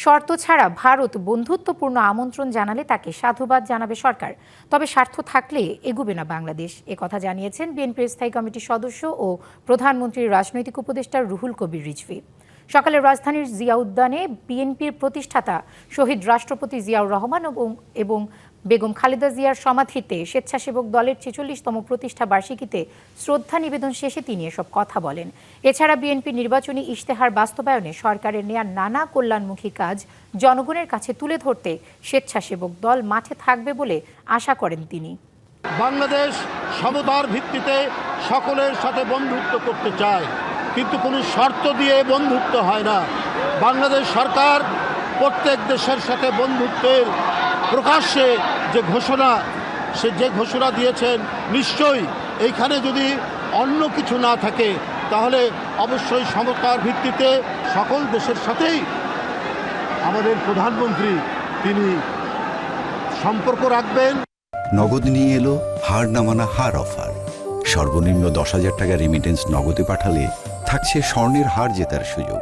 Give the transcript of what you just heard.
শর্ত ছাড়া ভারত বন্ধুত্বপূর্ণ আমন্ত্রণ জানালে তাকে সাধুবাদ জানাবে সরকার, তবে স্বার্থ থাকলে এগুবে না বাংলাদেশ। একথা জানিয়েছেন বিএনপির স্থায়ী কমিটির সদস্য ও প্রধানমন্ত্রীর রাজনৈতিক উপদেষ্টা রুহুল কবির রিজভী। সকালে রাজধানীর জিয়া উদ্যানে বিএনপির প্রতিষ্ঠাতা শহীদ রাষ্ট্রপতি জিয়াউর রহমান এবং বেগম খালেদা জিয়ার সমাধিতে স্বেচ্ছাসেবক দলের ৪৬তম প্রতিষ্ঠা বার্ষিকীতে শ্রদ্ধা নিবেদন শেষে তিনি এসব কথা বলেন। এছাড়া বিএনপির নির্বাচনী ইশতেহার বাস্তবায়নে সরকারের নেয়া নানা কল্যাণমুখী কাজ জনগণের কাছে তুলে ধরতে স্বেচ্ছাসেবক দল মাঠে থাকবে বলে আশা করেন তিনি। বাংলাদেশ সমতার ভিত্তিতে সকলের সাথে বন্ধুত্ব করতে চায়, কিন্তু কোনো শর্ত দিয়ে বন্ধুত্ব হয় না। বাংলাদেশ সরকার প্রত্যেক দেশের সাথে বন্ধুত্বের প্রকাশ্যে যে ঘোষণা দিয়েছেন, নিশ্চয়ই এইখানে যদি অন্য কিছু না থাকে তাহলে অবশ্যই সমতার ভিত্তিতে সকল দেশের সাথেই আমাদের প্রধানমন্ত্রী তিনি সম্পর্ক রাখবেন। নগদ নিয়ে এলো হার না মানা হার অফার। সর্বনিম্ন ১০,০০০ টাকা রেমিটেন্স নগদে পাঠালে থাকছে স্বর্ণের হার জেতার সুযোগ।